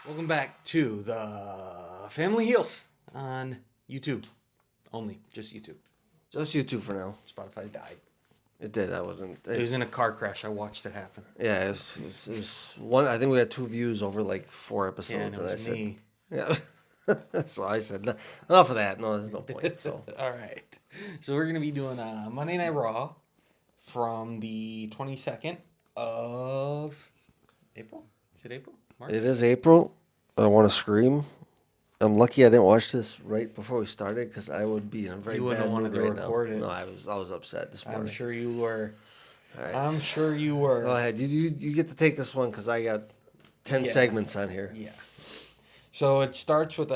Welcome back to the Family Heals on YouTube only, just YouTube. Just YouTube for now. Spotify died. It did. I wasn't. It was in a car crash. I watched it happen. Yeah, it was one. I think we had 2 views over like 4 episodes, Yeah, and it and I was said, me. yeah. So I said, enough of that. No, there's no point. So All right. So we're gonna be doing Monday Night Raw from the 22nd of April. Is it April? March? it is April. I want to scream. I'm lucky I didn't watch this right before we started because I would be in a very You wouldn't bad have mood wanted to right now. record it. No, I was upset this morning. I'm sure you were. All right. I'm sure you were. Go ahead. You get to take this one because I got 10 Yeah. segments on here. Yeah. So it starts with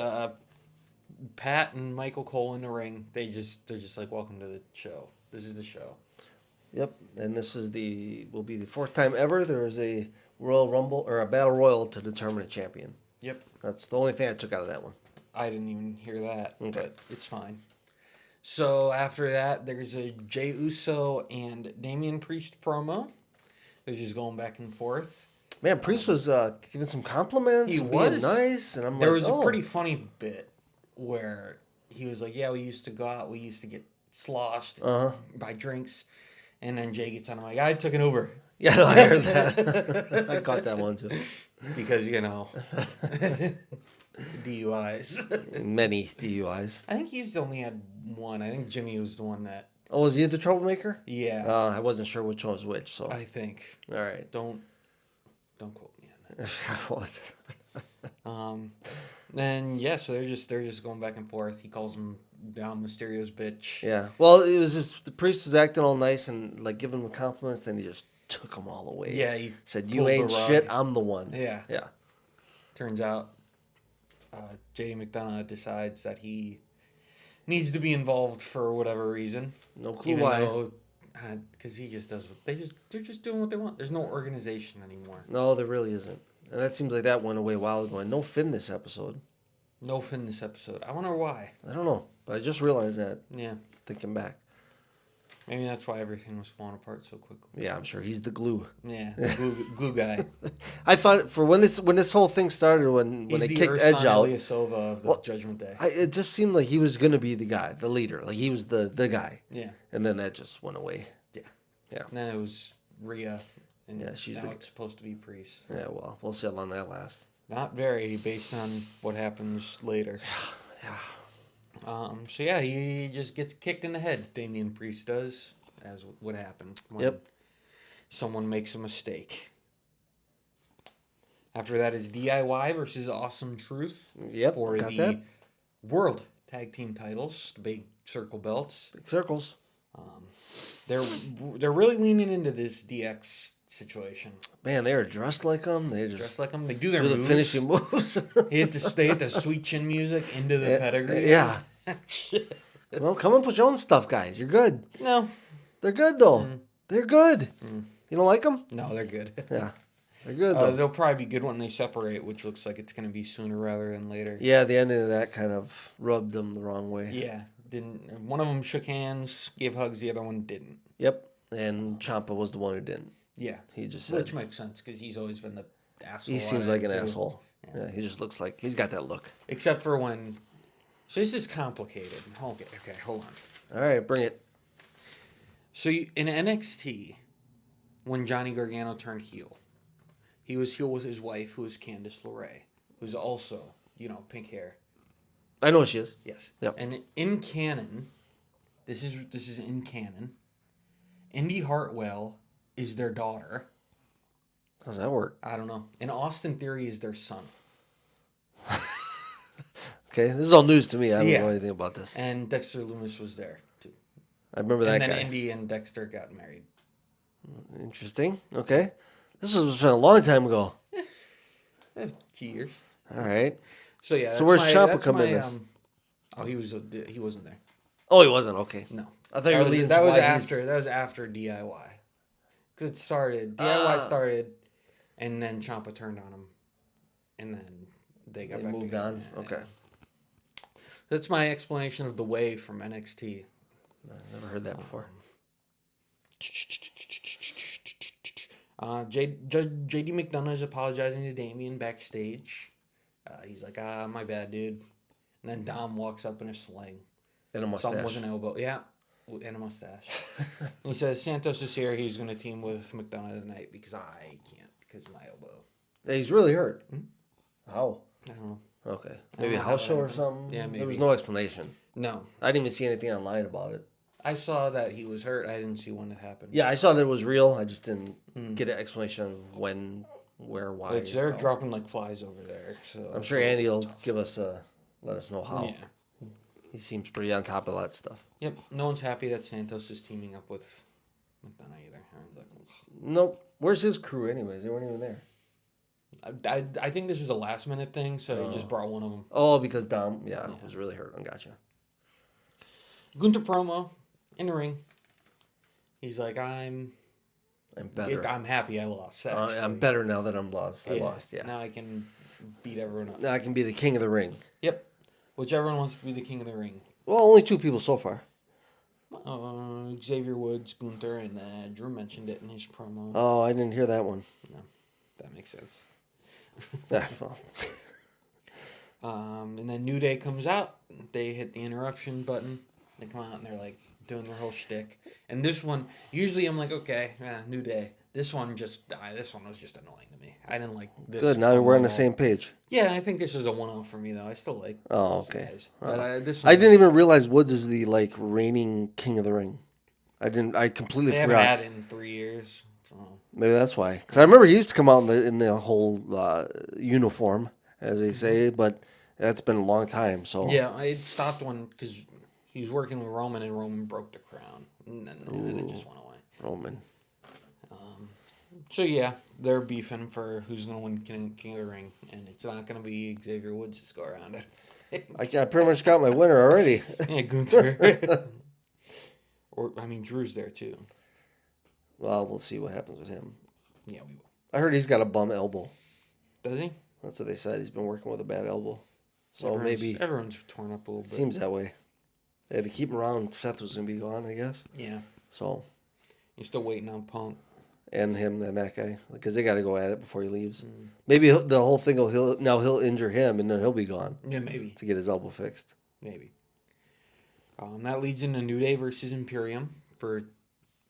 Pat and Michael Cole in the ring. They're just like, welcome to the show. This is the show. Yep, and this will be the fourth time ever there is a Royal Rumble or a Battle Royal to determine a champion. Yep. That's the only thing I took out of that one. I didn't even hear that, Okay. but it's fine. So after that, there's a Jey Uso and Damian Priest promo. They're just going back and forth. Man, Priest was giving some compliments, He and being was. nice, and I'm There like, was a oh. pretty funny bit where he was like, "Yeah, we used to go out. We used to get sloshed by drinks," and then Jay gets on. I'm like, "I took an Uber." Yeah, no, I heard that. I caught that one too. Because DUIs. Many DUIs. I think he's only had one. I think Jimmy was the one that. Oh, was he the troublemaker? Yeah, I wasn't sure which one was which, so. I think. All right. Don't quote me on that. I was. Then yeah, so they're just going back and forth. He calls him Dom Mysterio's bitch. Yeah. Well, it was just the Priest was acting all nice and like giving him compliments, then he just took them all away. Yeah, he Said, pulled "You the ain't rug." shit. I'm the one." Yeah. Yeah. Turns out, JD McDonough decides that he needs to be involved for whatever reason. No clue Even why. though, because he just does what they're just doing what they want. There's no organization anymore. No, there really isn't. And that seems like that went away a while ago. And no Finn this episode. No Finn this episode. I wonder why. I don't know. But I just realized that Yeah, thinking back. maybe that's why everything was falling apart so quickly. Yeah, I'm sure he's the glue. Yeah, glue guy. I thought for when this whole thing started when He's they the kicked Ursan Edge out, Ilyasova of the Well, Judgment Day. it just seemed like he was gonna be the guy, the leader. Like he was the guy. Yeah, And then that just went away. yeah. Yeah. And then it was Rhea, and Yeah, she's now the- it's supposed to be Priest. Yeah, well, we'll see how long that lasts. Not very, based on what happens later. Yeah. So yeah, he just gets kicked in the head. Damian Priest does, as what happened when Yep. someone makes a mistake. After that is DIY versus Awesome Truth Yep. for Got the that. World Tag Team titles, the big circle belts. Big circles. They're really leaning into this DX situation. Man, they are dressed like them. They just Just like them, they do their do the moves. finishing moves. They hit the sweet chin music into the pedigree. Yeah. Well, come and put your own stuff, guys. You're good. No, They're good though. Mm. They're good. You don't like them? no, they're good. Yeah, they're good though. They'll probably be good when they separate, which looks like it's going to be sooner rather than later. Yeah, the ending of that kind of rubbed them the wrong way. Yeah, didn't one of them shook hands, gave hugs, the other one didn't. Yep. And Ciampa was the one who didn't. Yeah, He just said which makes sense because he's always been the asshole. he seems like an too. asshole. Yeah, he just looks like he's got that look. Except for when. So this is complicated. Okay, hold on. All right, bring it. So in NXT, when Johnny Gargano turned heel, he was heel with his wife, who was Candice LeRae, who's also, pink hair. I know what she is. Yes. Yep. And in canon, this is in canon. Indy Hartwell is their daughter. How's that work? I don't know. And Austin Theory is their son. Okay, this is all news to me. I don't Yeah. know anything about this. And Dexter Loomis was there too. I remember that And then guy. Indy and Dexter got married. Interesting. Okay, this was been a long time ago. Few years. All right. So yeah. So that's where's Ciampa that's come in my, this? he wasn't there. Oh, he wasn't. Okay. No. I thought you were leading that to was why he's- after DIY. Because it started DIY started, and then Ciampa turned on him, and then they got They back moved together. on. Yeah, Okay. yeah. That's my explanation of the way from NXT. I've never heard that before. JD McDonough is apologizing to Damian backstage. He's like, my bad, dude. And then Dom walks up in a sling. And a Something mustache. with an elbow. Yeah, and a mustache. And he says Santos is here. He's going to team with McDonough tonight because I can't because of my elbow. He's really hurt. Hmm? How? I don't know. Okay. I Maybe a don't know house how it show or happened. something? Yeah, There was maybe. no explanation. No. I didn't even see anything online about it. I saw that he was hurt. I didn't see when it happened. Yeah, I saw that it was real. I just didn't get an explanation of when, where, why. Which they're how. dropping like flies over there. So I'm sure Andy will give us let us know how. Yeah. He seems pretty on top of that stuff. Yep. No one's happy that Santos is teaming up with McDonough either. I was like, Nope. Where's his crew anyways? They weren't even there. I think this was a last minute thing, so he just brought one of them. Oh, because Dom, was really hurt. I gotcha. Gunter promo in the ring. He's like, I'm better. I'm happy I lost. I'm actually. better now that I'm lost. I lost, yeah. Now I can beat everyone up. Now I can be the king of the ring. Yep. Whichever one wants to be the king of the ring. Well, only 2 people so far. Xavier Woods, Gunther, and Drew mentioned it in his promo. Oh, I didn't hear that one. No, that makes sense. Ah, well. And then New Day comes out. They hit the interruption button. They come out and they're like doing their whole shtick. And this one, usually I'm like, okay, New Day. This one was just annoying to me. I didn't like this. Good, now we're on the promo. same page. Yeah, I think this is a one-off for me though. I still like. Oh, those okay. guys. But this I one didn't was- even realize Woods is the reigning king of the ring. I completely They haven't forgot. had it in 3 years. So. Maybe that's why. Because I remember he used to come out in the whole uniform, as they say, but that's been a long time. So Yeah, I stopped one because he was working with Roman and Roman broke the crown. And then it just went away. Roman. So yeah, they're beefing for who's going to win King of the Ring. And it's not going to be Xavier Woods to go around it. I pretty much got my winner already. Yeah, Gunther. Drew's there too. Well, we'll see what happens with him. Yeah, we will. I heard he's got a bum elbow. Does he? That's what they said. He's been working with a bad elbow. So everyone's torn up a little bit. seems that way. They had to keep him around. Seth was going to be gone, I guess. Yeah. So, You're still waiting on Punk. and him and that guy. Because they got to go at it before he leaves. Maybe the whole thing he'll injure him and then he'll be gone Yeah, maybe. to get his elbow fixed. Maybe. That leads into New Day versus Imperium for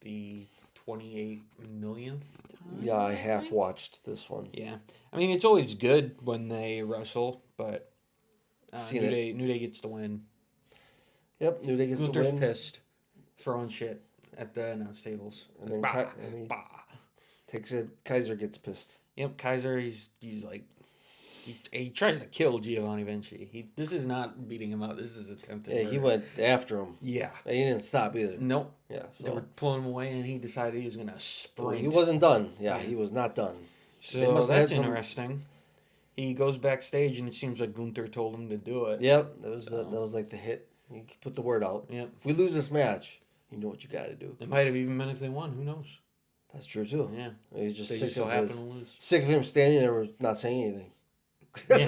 the 28 millionth time. Yeah, I half watched this one. Yeah. It's always good when they wrestle, but Seen New it. Day gets the win. Yep, New Day gets the Gunther's win. pissed, throwing shit at the announce tables. And then Bah, and he bah. takes it. Kaiser gets pissed. Yep, Kaiser, he's like, he tries to kill Giovanni Vinci. This is not beating him out. This is attempted Yeah, murder. he went after him. Yeah. And he didn't stop either. Nope. Yeah, They were so pulling him away, and he decided he was going to sprint. he wasn't done. Yeah, he was not done. They So must have that's had some- interesting. He goes backstage, and it seems like Gunther told him to do it. Yep, that was like the hit. He put the word out. Yep. If we lose this match, you know what you got to do. It might have even been if they won. Who knows? That's true too. Yeah. He's just They sick just so of happen his, to lose. sick of him standing there not saying anything. Yeah. He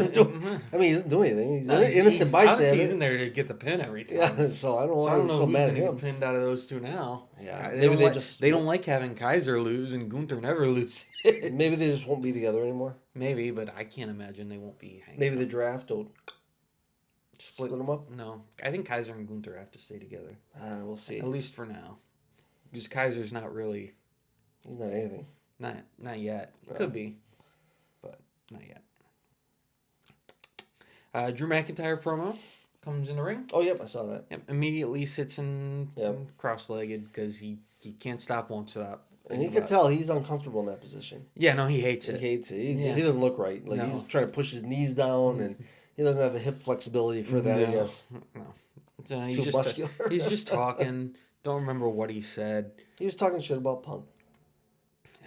doesn't do anything. He's No, an innocent Honestly, bystander. he's in there to get the pin every time. Yeah, so I don't know So why I don't he's know so who's mad going at to him. get pinned out of those two now. Yeah, They maybe don't they like, just they don't like having Kaiser lose and Gunther never lose. maybe they just won't be together anymore. Maybe, but I can't imagine they won't be hanging. Maybe out. the draft will split them up. No, I think Kaiser and Gunther have to stay together. We'll see. At least for now, because Kaiser's not really He's not anything. not yet. It No. could be, but not yet. Drew McIntyre promo comes in the ring. Oh, yep, I saw that. Yep, immediately sits in Yep. cross-legged because he can't stop, won't stop. And you can tell he's uncomfortable in that position. Yeah, no, he hates He it. hates it. He Yeah. doesn't look right. Like No. he's trying to push his knees down, and he doesn't have the hip flexibility for that. I guess No. He's too muscular. He's just talking. Don't remember what he said. he was talking shit about Punk.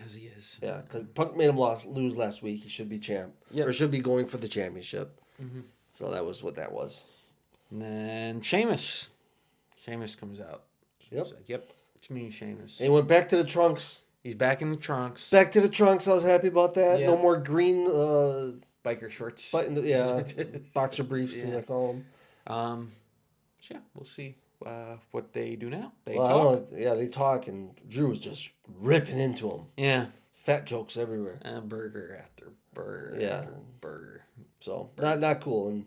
As he is. Yeah, because Punk made him lose last week. He should be champ, Yep. or should be going for the championship. Mhm. So that was what that was. And then Sheamus. Sheamus comes out. Yep. He's like, yep, it's me, Sheamus. And he went back to the trunks. He's back in the trunks. Back to the trunks. I was happy about that. Yeah. No more green. Biker shorts. Boxer briefs as I call them. So yeah, we'll see what they do now. They Well, I talk. don't know. Yeah, they talk, and Drew was just ripping into him. Yeah. Fat jokes everywhere. Burger after burger Yeah. after burger. So not cool. And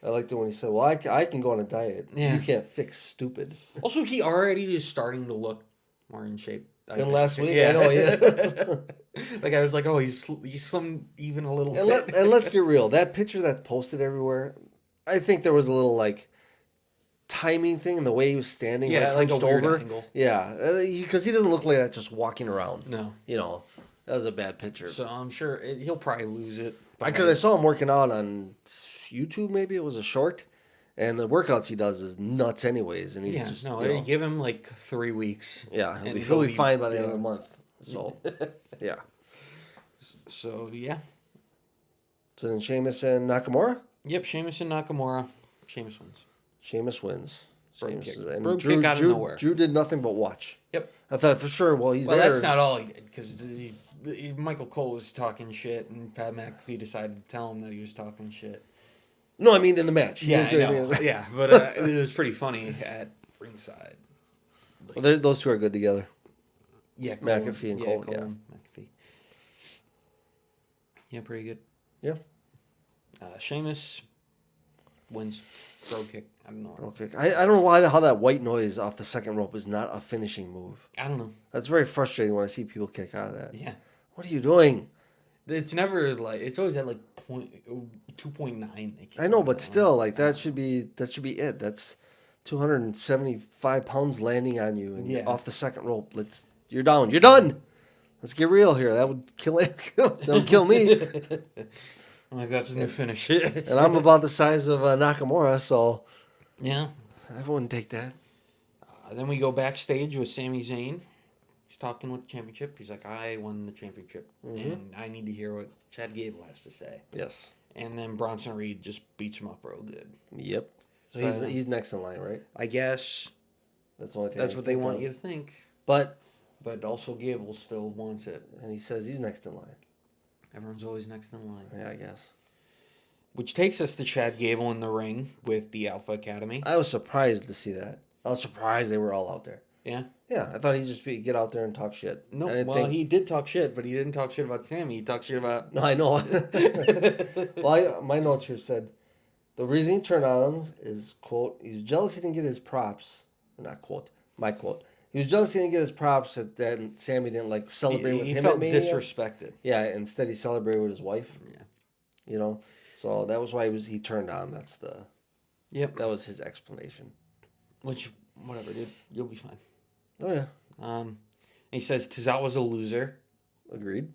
I liked it when he said, "Well, I can go on a diet. Yeah. You can't fix stupid." Also, he already is starting to look more in shape. Than last week, I know, yeah. Like I was like, oh, he's slimmed even a little bit. And let's get real. That picture that's posted everywhere, I think there was a little like timing thing in the way he was standing, Yeah, like a hunched weird over. angle. Yeah, because he doesn't look like that just walking around. No. You know, that was a bad picture. So I'm sure he'll probably lose it. Because I saw him working out on YouTube, maybe it was a short, and the workouts he does is nuts, anyways. And he's Yeah, just no, you know, give him like 3 weeks. yeah, and he'll be fine by the end of the yeah. month. So yeah. So yeah. So then Sheamus and Nakamura. Yep, Sheamus and Nakamura. Sheamus wins. Sheamus wins. Brogue Sheamus kick. and Brogue kick out of nowhere. Drew did nothing but watch. Yep. I thought for sure. Well, he's Well, there. that's not all he did because Michael Cole was talking shit, and Pat McAfee decided to tell him that he was talking shit. No, I mean in the match. He Yeah, didn't do I anything know. in the match. Yeah, but it was pretty funny at ringside. Well, those two are good together. Yeah, McAfee and Cole, yeah. and McAfee. Yeah, pretty good. Yeah. Sheamus wins. Brogue kick. I don't know. Okay. I don't know how that white noise off the second rope is not a finishing move. I don't know. That's very frustrating when I see people kick out of that. Yeah. What are you doing? It's never like it's always at like 2.9. I know, but still, like that should be it. That's 275 pounds landing on you and Yeah. off the second rope. You're down. You're done. Let's get real here. That would kill it. That would kill me. I'm like, that's his new finish. And I'm about the size of Nakamura, so Yeah. I wouldn't take that. Then we go backstage with Sami Zayn. He's talking with the championship. He's like, I won the championship, and I need to hear what Chad Gable has to say. Yes. And then Bronson Reed just beats him up real good. Yep. So So- he's next in line, right? I guess That's the only thing. that's I what they think want of. you to think. But But also Gable still wants it. and he says he's next in line. Everyone's always next in line. Yeah, I guess. Which takes us to Chad Gable in the ring with the Alpha Academy. I was surprised to see that. I was surprised they were all out there. Yeah. Yeah, I thought he'd just get out there and talk shit. No, I didn't well, think- he did talk shit, but he didn't talk shit about Sammy. He talked shit about... No, I know. Well, my notes here said the reason he turned on him is, quote, he's jealous he didn't get his props. Not quote, my quote. He was jealous he didn't get his props that Sammy didn't like celebrate with he him felt at Mania. disrespected. Yeah, instead he celebrated with his wife. Yeah. You know, so that was why he turned on. Yep. That was his explanation. Which, whatever, dude. You'll be fine. Oh yeah, He says Tozawa's a loser. agreed.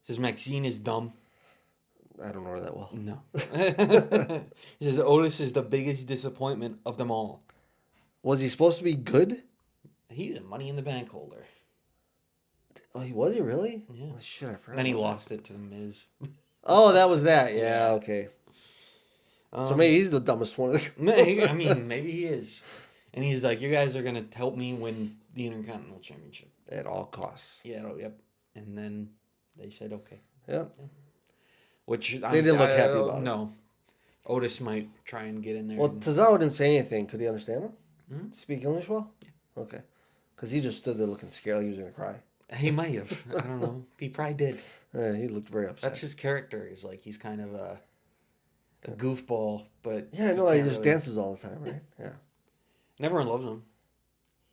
Says Maxine is dumb. I don't know that well. No. He says Otis is the biggest disappointment of them all. Was he supposed to be good? He's a Money in the Bank holder. Oh, was he really? Yeah. Oh, shit, I forgot. Then he about that. lost it to the Miz. Oh, that was that. Yeah, Yeah. okay. So maybe he's the dumbest one. I mean, maybe he is. And he's like, you guys are going to help me win the Intercontinental Championship. At all costs. Yeah, yep. And then they said, okay. Yep. Which They didn't look happy about it. No. Otis might try and get in there. Well, and- Tozawa didn't say anything. Could he understand him? Mhm. Speak English well? Yeah. Okay. Because he just stood there looking scared. Like he was going to cry. He might have. I don't know. He probably did. He looked very upset. That's his character. He's like, he's kind of a goofball, but Yeah, I know. He can't just really- dances all the time, right? Yeah. And everyone loves him.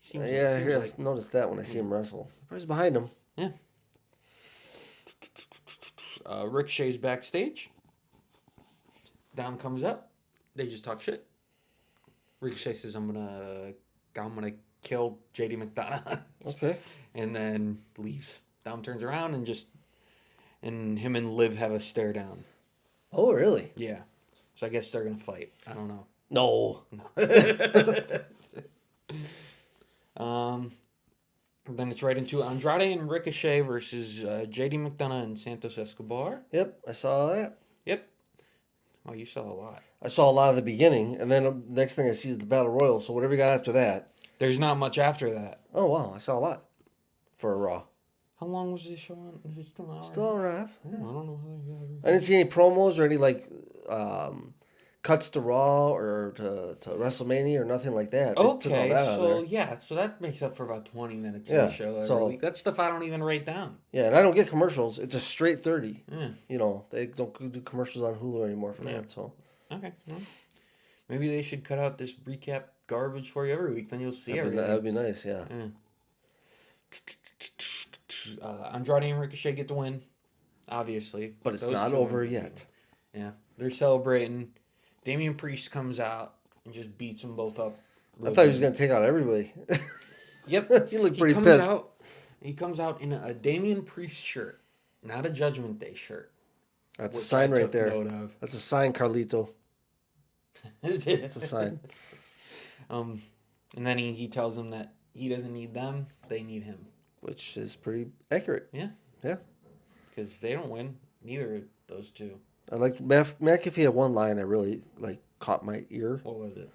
He seems, Yeah, seems here, like- I noticed that when I see him wrestle. Where's behind him? yeah. Ricochet's backstage. Dom comes up. They just talk shit. Ricochet says, I'm gonna kill JD McDonough. Okay. And then leaves. Dom turns around and him and Liv have a stare down. Oh, really? Yeah. So I guess they're gonna fight. I don't know. No. Then it's right into Andrade and Ricochet versus JD McDonough and Santos Escobar. Yep, I saw that. Yep. Oh, you saw a lot. I saw a lot of the beginning, and then next thing I see is the Battle Royal. So whatever you got after that. There's not much after that. Oh, wow. I saw a lot for a Raw. How long was this show on? Is it still an hour? Still a half. I Yeah. don't know. I didn't see any promos or any, like, cuts to Raw or to WrestleMania or nothing like that. They took all Okay, that out of so there. yeah, so that makes up for about 20 minutes of Yeah, the show every so week. That's stuff I don't even write down. yeah, and I don't get commercials. It's a straight 30. Yeah. You know, they don't do commercials on Hulu anymore for Yeah. that. So Okay. Well, maybe they should cut out this recap garbage for you every week. Then you'll see that'd everything. be nice. Yeah. Yeah. Andrade and Ricochet get the win, obviously. But it's Those not two over are- yet. Yeah, they're celebrating. Damian Priest comes out and just beats them both up. I thought he was gonna take out everybody. Yep. He looked pretty comes pissed. Out, he comes out in a Damian Priest shirt, not a Judgment Day shirt. That's a which sign I right took there. Note of. That's a sign, Carlito. It's a sign. And then he tells them that he doesn't need them; they need him. Which is pretty accurate. Yeah. Yeah. Because they don't win. Neither of those two. I like McAfee had one line that really caught my ear. What was it?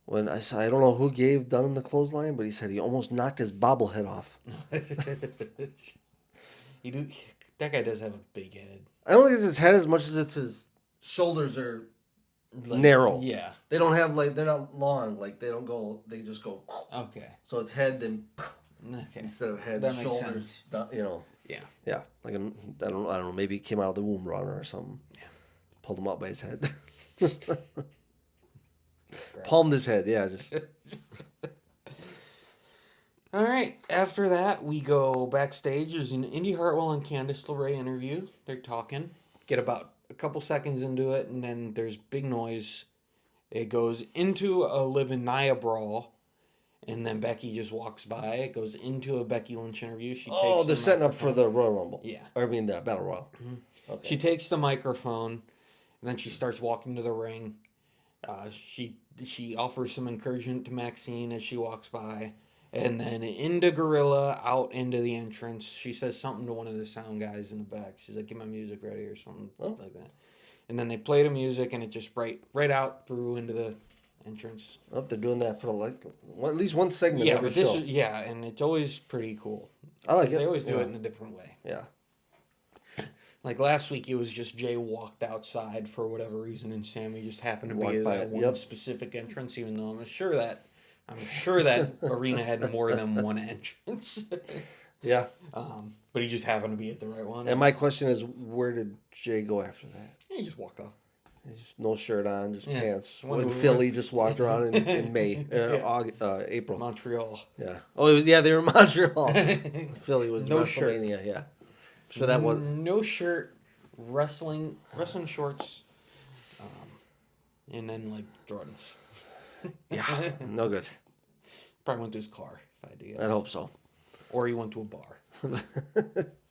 When I said, I don't know who gave Dunham the clothesline, but he said he almost knocked his bobblehead off. That guy does have a big head. I don't think it's his head as much as it's his shoulders are narrow. Yeah. They don't have they're not long. They just go. Okay. So it's head then Okay. instead of head, That makes shoulders. You know. Yeah. Yeah. I don't know. Maybe he came out of the womb runner or something. Yeah. Pulled him up by his head. Palmed his head. Yeah. Just. All right. After that, we go backstage. There's an Indy Hartwell and Candice LeRae interview. They're talking. Get about a couple seconds into it, and then there's big noise. It goes into a Liv and Nia brawl, and then Becky just walks by. It goes into a Becky Lynch interview. She Oh, takes they're the setting up for microphone. the Royal Rumble. Yeah. Or I mean the Battle Royal. Okay. She takes the microphone, and then she starts walking to the ring. She offers some encouragement to Maxine as she walks by, and then into Gorilla, out into the entrance. She says something to one of the sound guys in the back. She's like, "Get my music ready" or something like that. And then they play the music, and it just right out through into the entrance. Oh, they're doing that for at least one segment. Yeah, every but this show. is and it's always pretty cool. I like it. They always do Yeah. it in a different way. Yeah. Like last week, it was just Jay walked outside for whatever reason, and Sammy just happened to be Walked at by that it, one yep. specific entrance. Even though I'm sure that arena had more than one entrance. Yeah. But he just happened to be at the right one. And my question is, where did Jay go after that? He just walked off. He's just no shirt on, just Yeah. pants. Just wonder When where- Philly just walked around in May, Yeah. April. Montreal. Yeah. Oh, it was. Yeah, they were in Montreal. Philly was No shirt. WrestleMania. Yeah. So that was. No shirt, wrestling shorts, and then like Jordans. Yeah. No good. Probably went to his car if I had to guess. I'd hope so. Or he went to a bar. And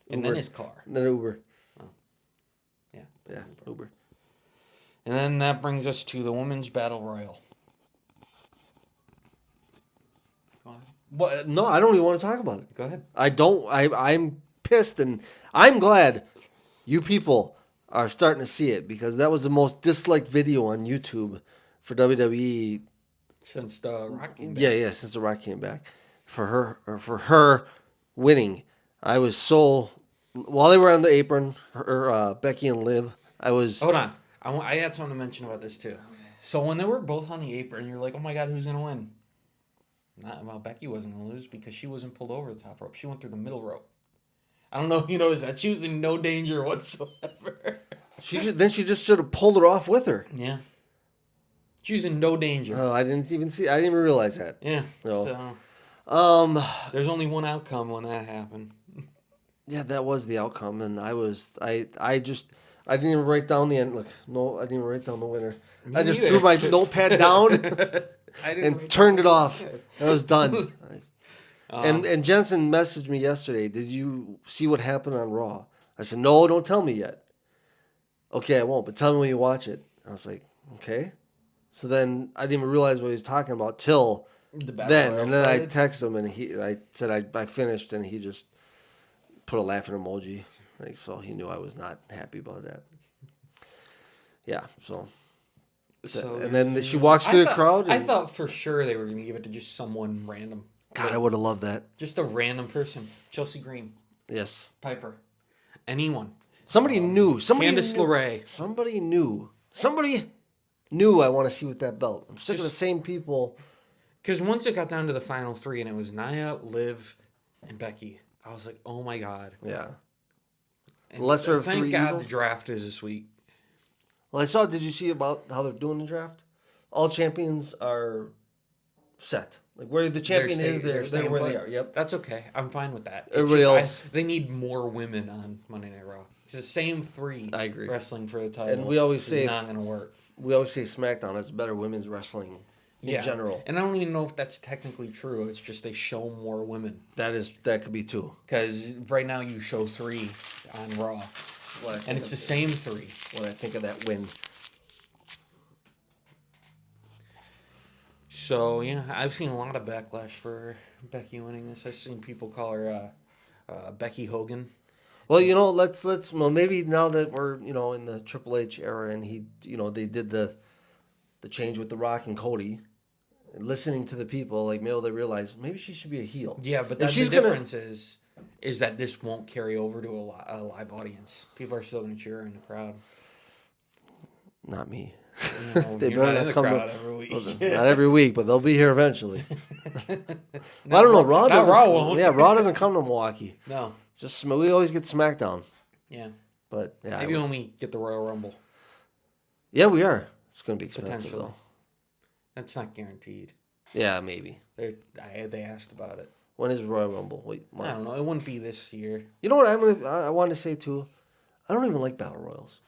then Uber. his car. And then Uber. Yeah. Yeah. Uber. And then that brings us to the Women's Battle Royal. Go on. But no, I don't even want to talk about it. Go ahead. I don't. I'm pissed, and I'm glad you people are starting to see it because that was the most disliked video on YouTube for WWE. Since the Rock came back. Yeah, since The Rock came back, for her winning, I was so while they were on the apron, Becky and Liv, I was. Hold on. I had something to mention about this too. So when they were both on the apron, you're like, oh my God, who's going to win? Becky wasn't going to lose because she wasn't pulled over the top rope. She went through the middle rope. I don't know if you noticed that. She was in no danger whatsoever. Then she just should have pulled her off with her. Yeah. She was in no danger. Oh, I didn't even realize that. Yeah. No. So there's only one outcome when that happened. Yeah, that was the outcome, and I didn't even write down the end. Look, no, I didn't even write down the winner. I just neither. threw my notepad down I didn't and turned it off. I was done. And Jensen messaged me yesterday. Did you see what happened on Raw? I said, no, don't tell me yet. Okay, I won't, but tell me when you watch it. I was like, okay. So then I didn't even realize what he was talking about till then, and then I texted him and I said I finished, and he just put a laughing emoji, so he knew I was not happy about that. Yeah, and then she walks through the crowd. I thought for sure they were going to give it to just someone random. God, I would have loved that. Just a random person. Chelsea Green, Yes, Piper, anyone. somebody knew. Candice LeRae. Somebody knew. Somebody. new I want to see with that belt. I'm sick of the Just- same people. Because once it got down to the final three and it was Nia, Liv, and Becky, I was like, oh my God. Yeah. And Lesser of thank three God evils? the draft is this week. Well, did you see about how they're doing the draft? All champions are set. Like where the champion is, they're staying where put. they are. Yep. That's okay. I'm fine with that. It's Everybody just, else. they need more women on Monday Night Raw. It's the same three I agree. wrestling for the title. And we always It's say- not going to work. We always say SmackDown has better women's wrestling in general. And I don't even know if that's technically true. It's just they show more women. That could be too. Because right now you show 3 on Raw. And it's the same 3. When I think of that win. So, yeah, I've seen a lot of backlash for Becky winning this. I've seen people call her Becky Hogan. Well, well, maybe now that we're, in the Triple H era and they did the change with The Rock and Cody, listening to the people, like maybe they realize maybe she should be a heel. Yeah, but If that's the she's gonna- difference is that this won't carry over to a live audience. People are still going to cheer in the crowd. Not me. You know, They you're better not not in the come to- crowd every week. Not every week, but they'll be here eventually. I don't know. Raw Not doesn't. Raw won't. Yeah, Raw doesn't come to Milwaukee. No. Just we always get SmackDown. Yeah. But yeah, Maybe when we get the Royal Rumble. yeah, we are. It's going to be expensive Potentially. though. That's not guaranteed. Yeah, maybe. They asked about it. When is Royal Rumble? Wait, I month. don't know. It wouldn't be this year. You know what I want to say too? I don't even like battle royals.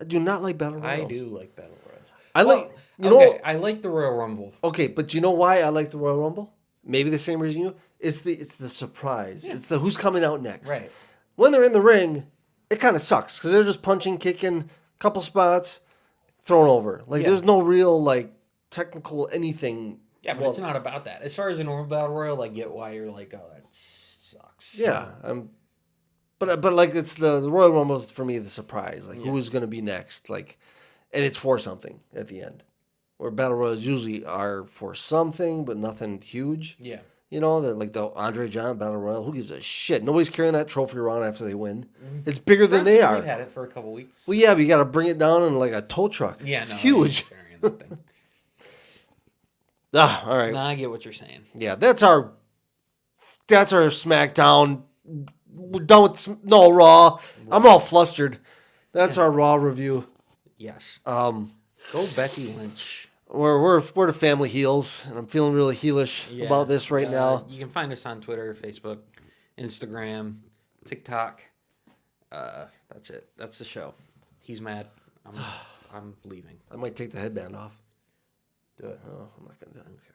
I do not like battle royals. I do like Battle Royals. I like I like the Royal Rumble. Okay, but you know why I like the Royal Rumble? Maybe the same reason you. It's the surprise. Yeah. It's the who's coming out next. Right. When they're in the ring, it kind of sucks because they're just punching, kicking, couple spots, thrown over. Like Yeah. there's no real like technical anything. Yeah, but it's not about that. As far as a normal Battle Royal, I get why you're like, oh, that sucks. Yeah, but like it's the Royal Rumble is for me the surprise. Like Yeah. who's going to be next? Like, and it's for something at the end. Where battle royals usually are for something, but nothing huge. Yeah. They're like the Andre John Battle Royal. Who gives a shit? Nobody's carrying that trophy around after they win. It's bigger than they are. We've had it for a couple weeks. Well, yeah, but you got to bring it down in like a tow truck. Yeah, it's no, huge. I ain't carrying that thing. All right. No, I get what you're saying. Yeah, that's our SmackDown. We're done with no Raw. I'm all flustered. That's our Raw review. Yes. Go Go Becky Lynch. We're the family heels, and I'm feeling really heelish Yeah. about this right now. You can find us on Twitter, Facebook, Instagram, TikTok. That's it. That's the show. He's mad. I'm leaving. I might take the headband off. Do it. Oh, I'm not gonna do it. Okay.